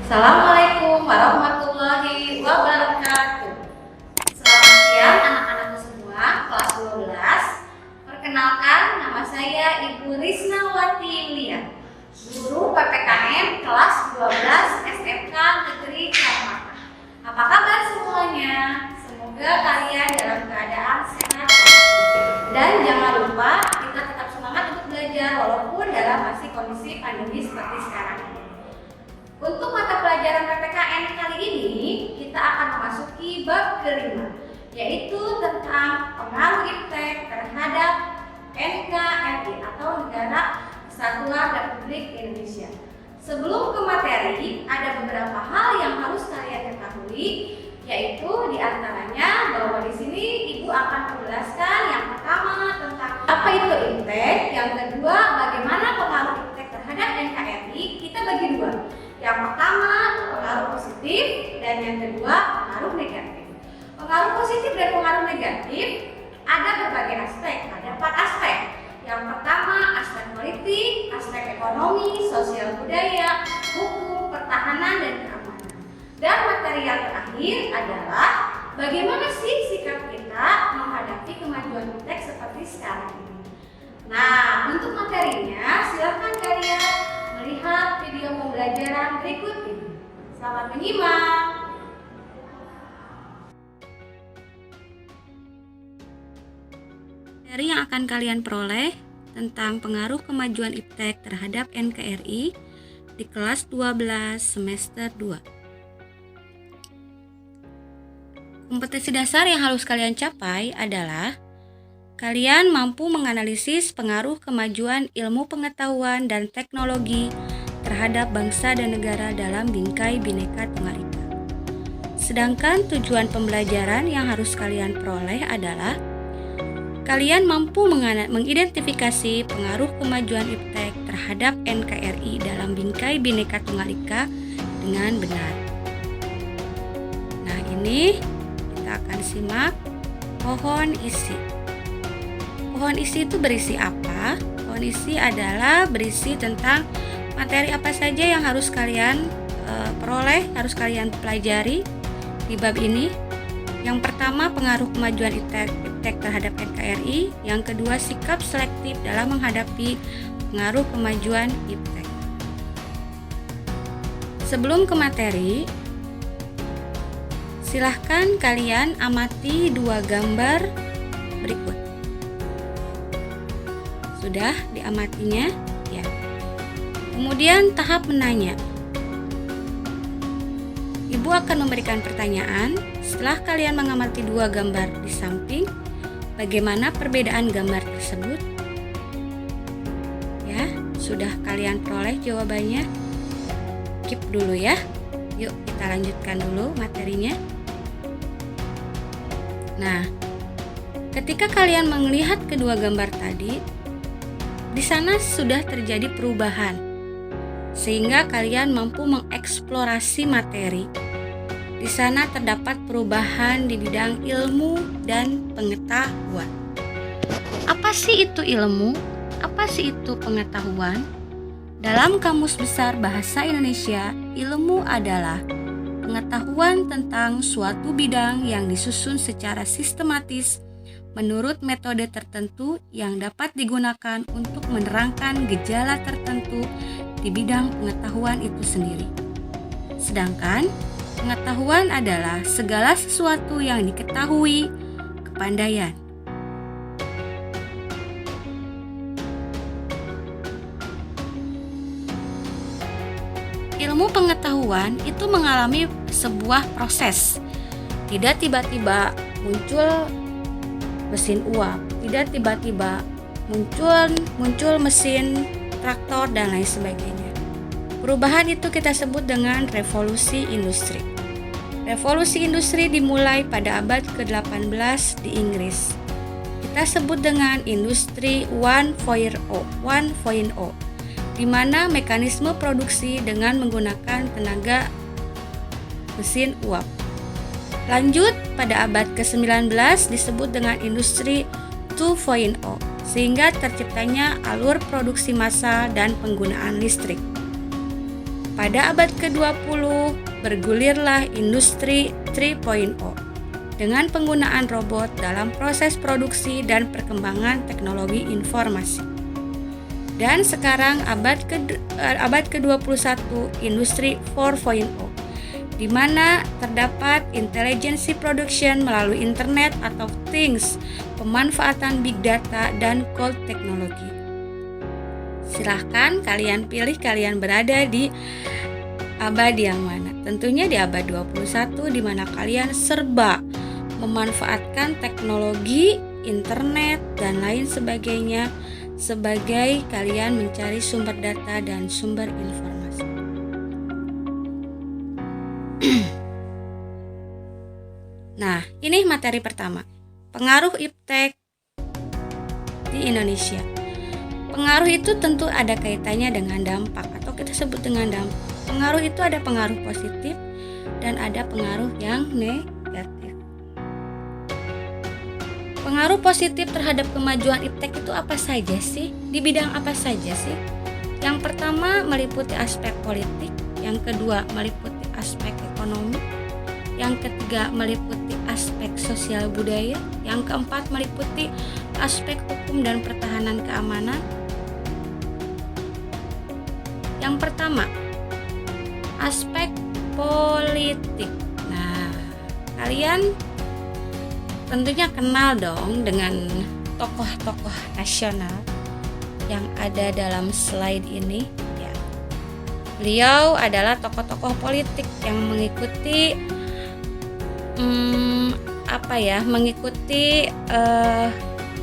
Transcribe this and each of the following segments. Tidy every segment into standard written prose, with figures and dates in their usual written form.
Assalamualaikum warahmatullahi wabarakatuh. Selamat siang anak-anakku semua, kelas 12. Perkenalkan, nama saya Ibu Risnawati Yulia, guru PPKN kelas 12 SMK Negeri Kalimantan. Apa kabar semuanya? Semoga kalian dalam keadaan sehat. Dan jangan lupa kita tetap semangat untuk belajar walaupun dalam masih kondisi pandemi seperti sekarang ini. Untuk mata pelajaran PPKN kali ini, kita akan memasuki bab kelima, yaitu tentang pengaruh iptek terhadap NKRI atau Negara Kesatuan Republik Indonesia. Sebelum ke materi, ada beberapa hal yang harus kalian ketahui, yaitu diantaranya bahwa di sini Ibu akan menjelaskan yang pertama tentang apa itu iptek, yang kedua bagaimana pengaruh iptek terhadap NKRI. Kita bagi dua. Yang pertama pengaruh positif dan yang kedua pengaruh negatif. Pengaruh positif dan pengaruh negatif ada berbagai aspek, ada 4 aspek. Yang pertama aspek politik, aspek ekonomi, sosial budaya, hukum, pertahanan dan keamanan. Dan materi yang terakhir adalah bagaimana sih sikap kita menghadapi kemajuan iptek seperti sekarang ini. Nah, untuk materinya silakan kalian melihat video pembelajaran berikut ini. Selamat menyimak. Materi yang akan kalian peroleh tentang pengaruh kemajuan iptek terhadap NKRI di kelas 12 semester 2. Kompetensi dasar yang harus kalian capai adalah kalian mampu menganalisis pengaruh kemajuan ilmu pengetahuan dan teknologi terhadap bangsa dan negara dalam bingkai Bhinneka Tunggal Ika. Sedangkan tujuan pembelajaran yang harus kalian peroleh adalah kalian mampu mengidentifikasi pengaruh kemajuan iptek terhadap NKRI dalam bingkai Bhinneka Tunggal Ika dengan benar. Nah, ini kita akan simak pohon isi. Pohon isi itu berisi apa? Pohon isi adalah berisi tentang materi apa saja yang harus kalian peroleh, harus kalian pelajari di bab ini. Yang pertama pengaruh kemajuan iptek terhadap NKRI, yang kedua sikap selektif dalam menghadapi pengaruh kemajuan iptek. Sebelum ke materi, silahkan kalian amati 2 gambar berikut. Sudah diamatinya? Ya. Kemudian tahap menanya. Ibu akan memberikan pertanyaan. Setelah kalian mengamati 2 gambar di samping, bagaimana perbedaan gambar tersebut? Ya, sudah kalian peroleh jawabannya? Keep dulu ya. Yuk kita lanjutkan dulu materinya. Nah, ketika kalian melihat kedua gambar tadi, di sana sudah terjadi perubahan, sehingga kalian mampu mengeksplorasi materi. Di sana terdapat perubahan di bidang ilmu dan pengetahuan. Apa sih itu ilmu? Apa sih itu pengetahuan? Dalam Kamus Besar Bahasa Indonesia, ilmu adalah pengetahuan tentang suatu bidang yang disusun secara sistematis menurut metode tertentu yang dapat digunakan untuk menerangkan gejala tertentu di bidang pengetahuan itu sendiri. Sedangkan pengetahuan adalah segala sesuatu yang diketahui, kepandaian. Ilmu pengetahuan itu mengalami sebuah proses. Tidak tiba-tiba muncul mesin uap, tidak tiba-tiba muncul mesin traktor dan lain sebagainya. Perubahan itu kita sebut dengan revolusi industri. Revolusi industri dimulai pada abad ke-18 di Inggris. Kita sebut dengan industri 1.0, di mana mekanisme produksi dengan menggunakan tenaga mesin uap. Lanjut, pada abad ke-19 disebut dengan industri 2.0, sehingga terciptanya alur produksi massal dan penggunaan listrik. Pada abad ke-20, bergulirlah industri 3.0 dengan penggunaan robot dalam proses produksi dan perkembangan teknologi informasi. Dan sekarang abad ke-21, industri 4.0, di mana terdapat intelligence production melalui internet atau things, pemanfaatan big data dan cloud teknologi. Silahkan kalian pilih kalian berada di abad yang mana. Tentunya di abad 21 di mana kalian serba memanfaatkan teknologi, internet, dan lain sebagainya sebagai kalian mencari sumber data dan sumber informasi. Nah, ini materi pertama. Pengaruh iptek di Indonesia. Pengaruh itu tentu ada kaitannya dengan dampak atau kita sebut dengan dampak. Pengaruh itu ada pengaruh positif dan ada pengaruh yang negatif. Pengaruh positif terhadap kemajuan iptek itu apa saja sih? Di bidang apa saja sih? Yang pertama meliputi aspek politik, yang kedua meliputi aspek ekonomi, yang ketiga meliputi aspek sosial budaya, yang keempat meliputi aspek hukum dan pertahanan keamanan. Yang pertama, aspek politik. Nah, kalian tentunya kenal dong dengan tokoh-tokoh nasional yang ada dalam slide ini. Ya. Beliau adalah tokoh-tokoh politik yang mengikuti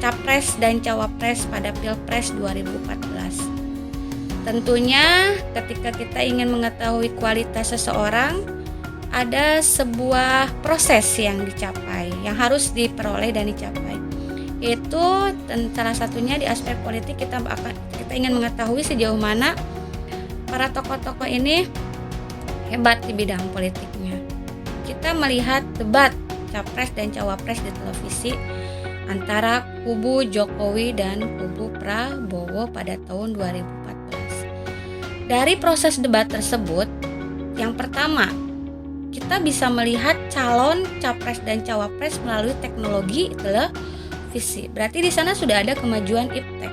capres dan cawapres pada Pilpres 2014. Tentunya ketika kita ingin mengetahui kualitas seseorang, ada sebuah proses yang dicapai, yang harus diperoleh dan dicapai. Itu salah satunya di aspek politik kita ingin mengetahui sejauh mana para tokoh-tokoh ini hebat di bidang politiknya. Kita melihat debat capres dan cawapres di televisi antara kubu Jokowi dan kubu Prabowo pada tahun 2014. Dari proses debat tersebut, yang pertama, kita bisa melihat calon capres dan cawapres melalui teknologi televisi. Berarti di sana sudah ada kemajuan iptek.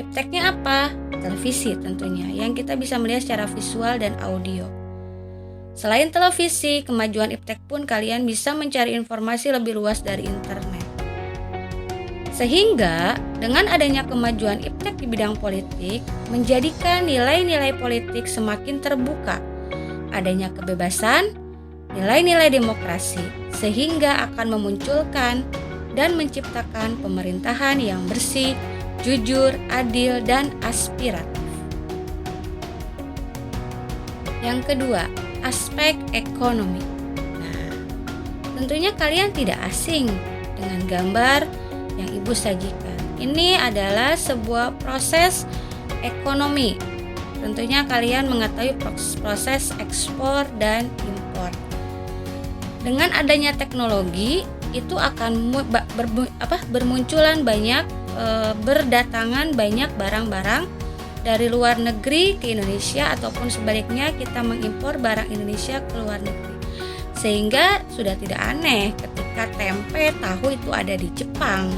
Ipteknya apa? Televisi tentunya, yang kita bisa melihat secara visual dan audio. Selain televisi, kemajuan iptek pun kalian bisa mencari informasi lebih luas dari internet. Sehingga dengan adanya kemajuan iptek di bidang politik, menjadikan nilai-nilai politik semakin terbuka. Adanya kebebasan, nilai-nilai demokrasi, sehingga akan memunculkan dan menciptakan pemerintahan yang bersih, jujur, adil, dan aspiratif. Yang kedua, aspek ekonomi. Nah, tentunya kalian tidak asing dengan gambar yang Ibu sajikan. Ini adalah sebuah proses ekonomi. Tentunya kalian mengetahui proses ekspor dan impor. Dengan adanya teknologi itu akan bermunculan banyak berdatangan banyak barang-barang dari luar negeri ke Indonesia, ataupun sebaliknya kita mengimpor barang Indonesia ke luar negeri. Sehingga sudah tidak aneh ketika tempe, tahu itu ada di Jepang,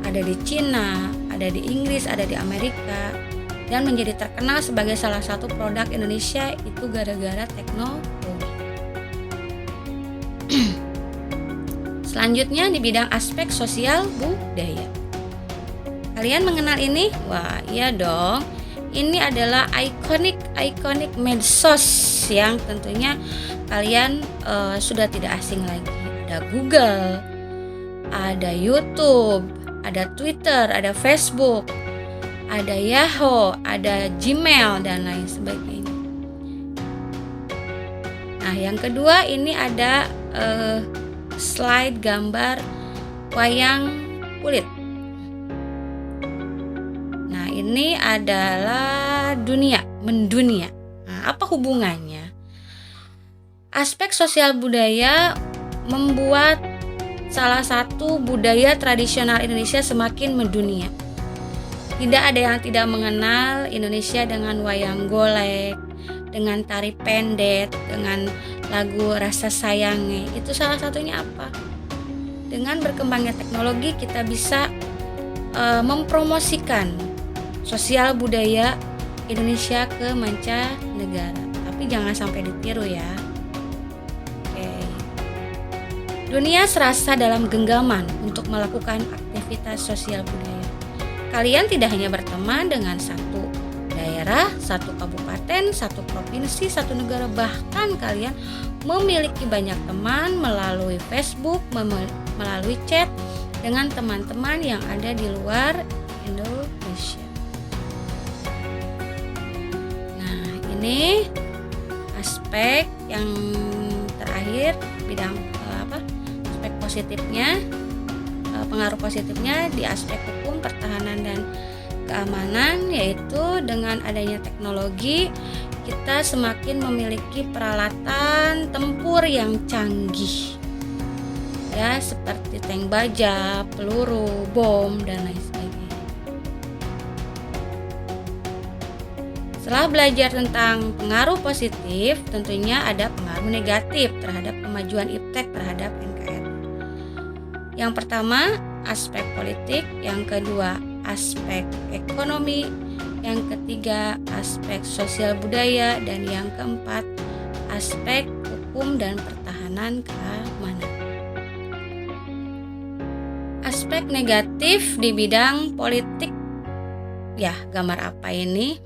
ada di Cina, ada di Inggris, ada di Amerika, dan menjadi terkenal sebagai salah satu produk Indonesia itu gara-gara teknologi. Selanjutnya di bidang aspek sosial budaya. Kalian mengenal ini? Wah, iya dong. Ini adalah ikonik medsos yang tentunya kalian sudah tidak asing lagi. Ada Google, ada YouTube, ada Twitter, ada Facebook, ada Yahoo, ada Gmail, dan lain sebagainya. Nah, yang kedua ini ada slide gambar wayang kulit. Nah, ini adalah mendunia. Nah, apa hubungannya? Aspek sosial budaya membuat salah satu budaya tradisional Indonesia semakin mendunia. Tidak ada yang tidak mengenal Indonesia dengan wayang golek, dengan tari pendek, dengan lagu Rasa Sayange. Itu salah satunya apa? Dengan berkembangnya teknologi kita bisa mempromosikan sosial budaya Indonesia ke mancanegara. Tapi jangan sampai ditiru ya. Oke. Dunia serasa dalam genggaman untuk melakukan aktivitas sosial budaya. Kalian tidak hanya berteman dengan satu daerah, satu kabupaten, satu provinsi, satu negara, bahkan kalian memiliki banyak teman melalui Facebook, melalui chat dengan teman-teman yang ada di luar Indonesia. Nah, ini aspek yang terakhir, bidang aspek positifnya, pengaruh positifnya di aspek hukum, pertahanan, dan keamanan, yaitu dengan adanya teknologi kita semakin memiliki peralatan tempur yang canggih ya, seperti tank baja, peluru, bom, dan lain sebagainya. Setelah belajar tentang pengaruh positif, tentunya ada pengaruh negatif terhadap kemajuan iptek terhadap NKRI. Yang pertama, aspek politik, yang kedua, aspek ekonomi, yang ketiga, aspek sosial budaya, dan yang keempat, aspek hukum dan pertahanan keamanan. Aspek negatif di bidang politik, ya gambar apa ini?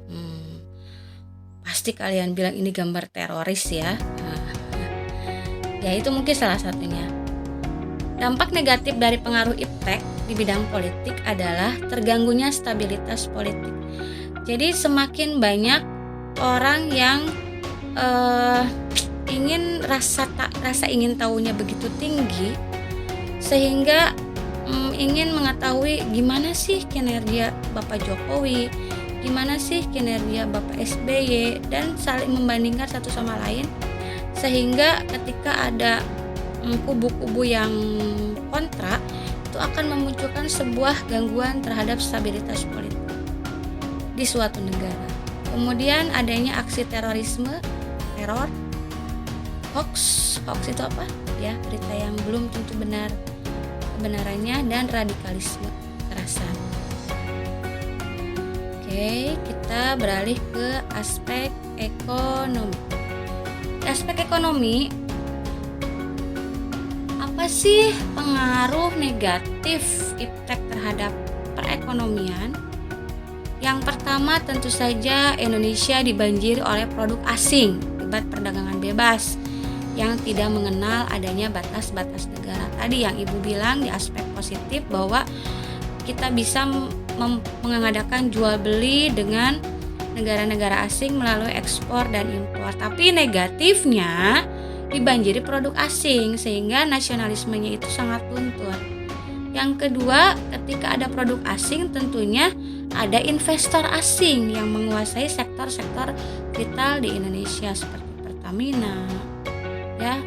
Pasti kalian bilang ini gambar teroris ya. Ya itu mungkin salah satunya. Dampak negatif dari pengaruh iptek di bidang politik adalah terganggunya stabilitas politik. Jadi semakin banyak orang yang ingin rasa ingin tahunya begitu tinggi, sehingga ingin mengetahui gimana sih kinerja Bapak Jokowi, gimana sih kinerja Bapak SBY, dan saling membandingkan satu sama lain, sehingga ketika ada kubu-kubu yang kontra, itu akan memunculkan sebuah gangguan terhadap stabilitas politik di suatu negara. Kemudian adanya aksi terorisme, teror, hoax itu apa? Ya, berita yang belum tentu benar kebenarannya, dan radikalisme kekerasan. Oke, kita beralih ke aspek ekonomi. Di aspek ekonomi, apa sih pengaruh negatif iptek terhadap perekonomian? Yang pertama, tentu saja Indonesia dibanjiri oleh produk asing akibat perdagangan bebas yang tidak mengenal adanya batas-batas negara. Tadi yang Ibu bilang di aspek positif bahwa kita bisa mengadakan jual beli dengan negara-negara asing melalui ekspor dan impor. Tapi negatifnya dibanjiri produk asing sehingga nasionalismenya itu sangat luntur. Yang kedua, ketika ada produk asing tentunya ada investor asing yang menguasai sektor-sektor vital di Indonesia seperti Pertamina, ya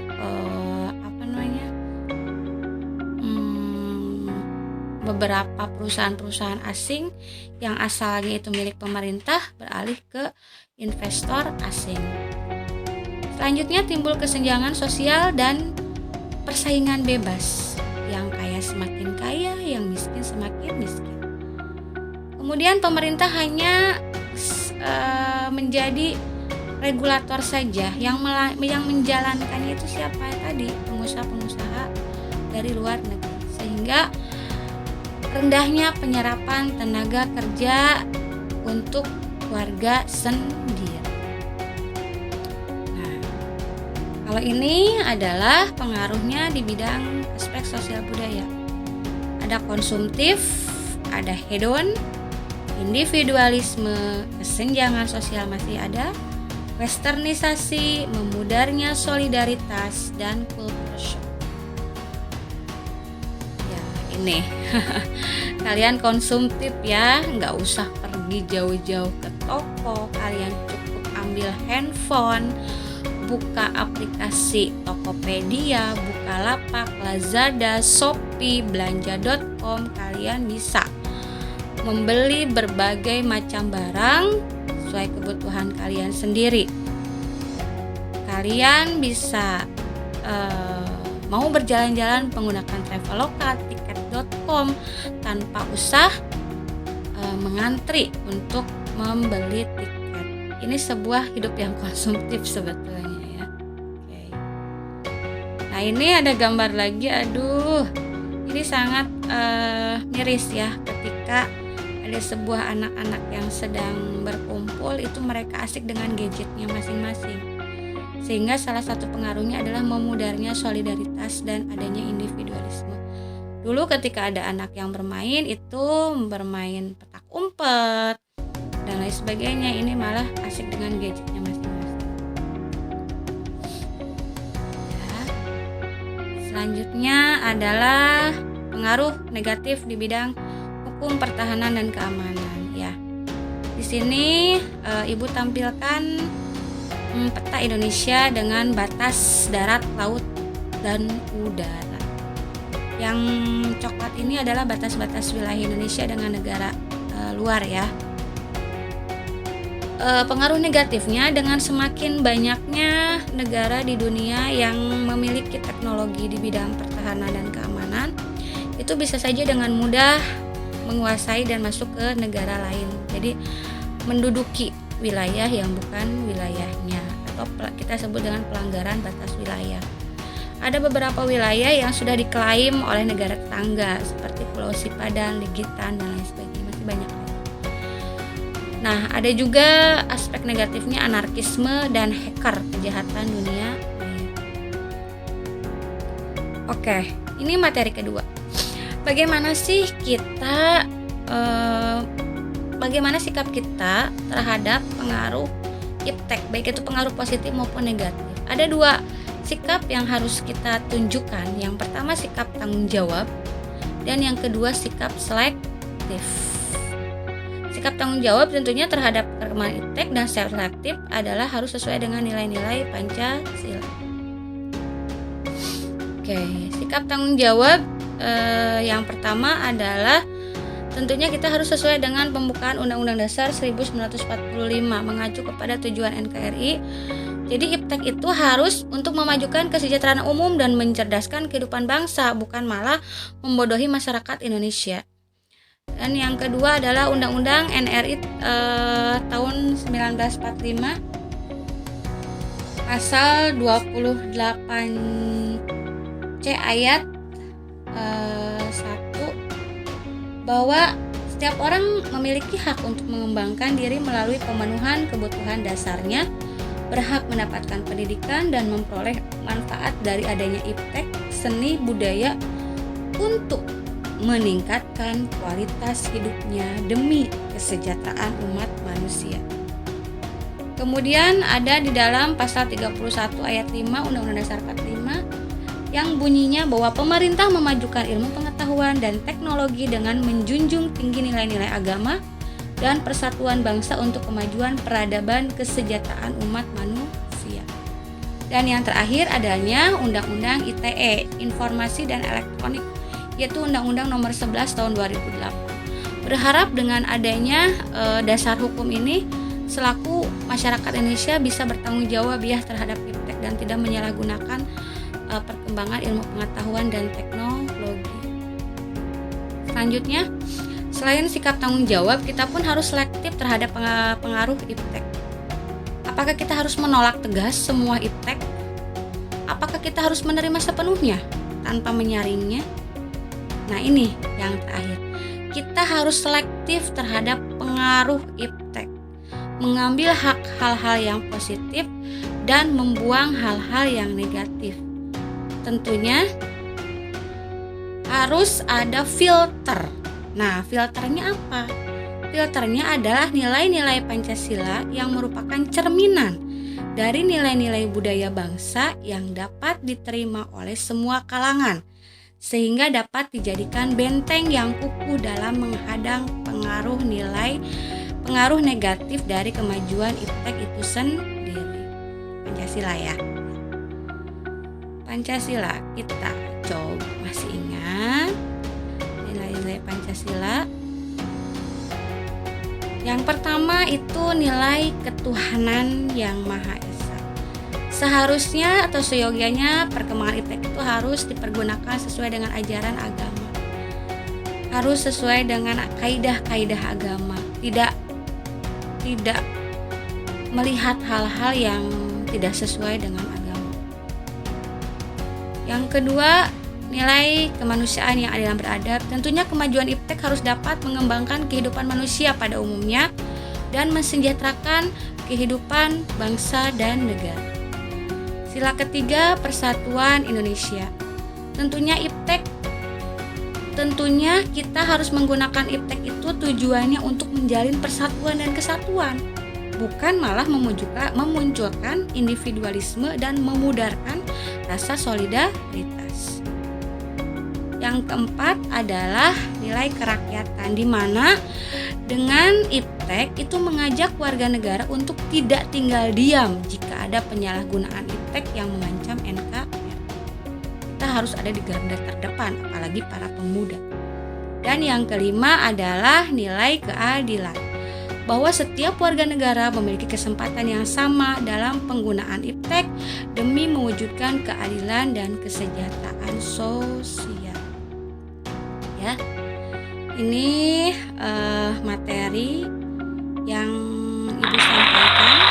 beberapa perusahaan-perusahaan asing yang asalnya itu milik pemerintah beralih ke investor asing. Selanjutnya timbul kesenjangan sosial dan persaingan bebas. Yang kaya semakin kaya, yang miskin semakin miskin. Kemudian pemerintah hanya menjadi regulator saja, yang menjalankannya itu siapa tadi? Pengusaha-pengusaha dari luar negeri. Sehingga rendahnya penyerapan tenaga kerja untuk warga sendiri. Nah, kalau ini adalah pengaruhnya di bidang aspek sosial budaya. Ada konsumtif, ada hedon, individualisme, kesenjangan sosial masih ada, westernisasi, memudarnya solidaritas, dan culture shock. Ya, ini kalian konsumtif ya, nggak usah pergi jauh-jauh ke toko, kalian cukup ambil handphone, buka aplikasi Tokopedia, Bukalapak, Lazada, Shopee, belanja.com, kalian bisa membeli berbagai macam barang sesuai kebutuhan kalian sendiri. kalian bisa mau berjalan-jalan menggunakan Traveloka, tiket.com tanpa usah mengantri untuk membeli tiket. Ini sebuah hidup yang konsumtif sebetulnya ya. Oke. Nah, ini ada gambar lagi. Aduh, ini sangat miris ya, ketika ada sebuah anak-anak yang sedang berkumpul, itu mereka asik dengan gadgetnya masing-masing. Sehingga salah satu pengaruhnya adalah memudarnya solidaritas dan adanya individualisme. Dulu ketika ada anak yang bermain, itu bermain petak umpet dan lain sebagainya, ini malah asik dengan gadgetnya masing-masing. Ya. Selanjutnya adalah pengaruh negatif di bidang hukum pertahanan dan keamanan ya. Di sini Ibu tampilkan peta Indonesia dengan batas darat, laut, dan udara. Yang coklat ini adalah batas-batas wilayah Indonesia dengan negara luar ya. Pengaruh negatifnya, dengan semakin banyaknya negara di dunia yang memiliki teknologi di bidang pertahanan dan keamanan, itu bisa saja dengan mudah menguasai dan masuk ke negara lain. Jadi menduduki wilayah yang bukan wilayahnya, atau kita sebut dengan pelanggaran batas wilayah. Ada beberapa wilayah yang sudah diklaim oleh negara tetangga seperti Pulau Sipadan, Legitan, dan lain sebagainya. Masih banyak lagi. Nah, ada juga aspek negatifnya, anarkisme dan hacker, kejahatan dunia. Oke, ini materi kedua. Bagaimana sih kita bagaimana sikap kita terhadap pengaruh iptek, baik itu pengaruh positif maupun negatif? Ada dua sikap yang harus kita tunjukkan. Yang pertama sikap tanggung jawab, dan yang kedua sikap selektif. Sikap tanggung jawab tentunya terhadap perkembangan iptek, dan selektif adalah harus sesuai dengan nilai-nilai Pancasila. Oke, sikap tanggung jawab yang pertama adalah tentunya kita harus sesuai dengan pembukaan Undang-Undang Dasar 1945, mengacu kepada tujuan NKRI. Jadi iptek itu harus untuk memajukan kesejahteraan umum dan mencerdaskan kehidupan bangsa, bukan malah membodohi masyarakat Indonesia. Dan yang kedua adalah Undang-Undang NRI tahun 1945 pasal 28C ayat 1, bahwa setiap orang memiliki hak untuk mengembangkan diri melalui pemenuhan kebutuhan dasarnya, berhak mendapatkan pendidikan dan memperoleh manfaat dari adanya iptek, seni budaya untuk meningkatkan kualitas hidupnya demi kesejahteraan umat manusia. Kemudian ada di dalam pasal 31 ayat 5 Undang-Undang Dasar 45 yang bunyinya bahwa pemerintah memajukan ilmu pengetahuan dan teknologi dengan menjunjung tinggi nilai-nilai agama dan persatuan bangsa untuk kemajuan peradaban kesejahteraan umat manusia. Dan yang terakhir adanya Undang-Undang ITE, Informasi dan Elektronik, yaitu Undang-Undang Nomor 11 Tahun 2008. Berharap dengan adanya dasar hukum ini, selaku masyarakat Indonesia bisa bertanggung jawab ya terhadap iptek dan tidak menyalahgunakan perkembangan ilmu pengetahuan dan teknologi. Selanjutnya, selain sikap tanggung jawab, kita pun harus selektif terhadap pengaruh iptek. Apakah kita harus menolak tegas semua iptek? Apakah kita harus menerima sepenuhnya tanpa menyaringnya? Nah, ini yang terakhir. Kita harus selektif terhadap pengaruh iptek, mengambil hal-hal yang positif dan membuang hal-hal yang negatif. Tentunya harus ada filter. Nah, filternya apa? Filternya adalah nilai-nilai Pancasila yang merupakan cerminan dari nilai-nilai budaya bangsa yang dapat diterima oleh semua kalangan, sehingga dapat dijadikan benteng yang kukuh dalam menghadang pengaruh negatif dari kemajuan iptek itu sendiri. Pancasila ya. Pancasila, kita coba masih ingat nilai-nilai Pancasila? Yang pertama itu nilai ketuhanan yang Maha Esa. Seharusnya atau seyogianya perkembangan IPTEK itu harus dipergunakan sesuai dengan ajaran agama. Harus sesuai dengan kaidah-kaidah agama. Tidak melihat hal-hal yang tidak sesuai dengan agama. Yang kedua, nilai kemanusiaan yang adil dan beradab. Tentunya kemajuan IPTEK harus dapat mengembangkan kehidupan manusia pada umumnya dan mensejahterakan kehidupan bangsa dan negara. Sila ketiga, Persatuan Indonesia. Tentunya kita harus menggunakan IPTEK itu tujuannya untuk menjalin persatuan dan kesatuan, bukan malah memunculkan individualisme dan memudarkan rasa solidaritas. Yang keempat adalah nilai kerakyatan, di mana dengan IPTEK itu mengajak warga negara untuk tidak tinggal diam jika ada penyalahgunaan IPTEK yang mengancam NKRI. Kita harus ada di garda terdepan, apalagi para pemuda. Dan yang kelima adalah nilai keadilan, bahwa setiap warga negara memiliki kesempatan yang sama dalam penggunaan IPTEK demi mewujudkan keadilan dan kesejahteraan sosial. Ya, ini materi yang Ibu sampaikan.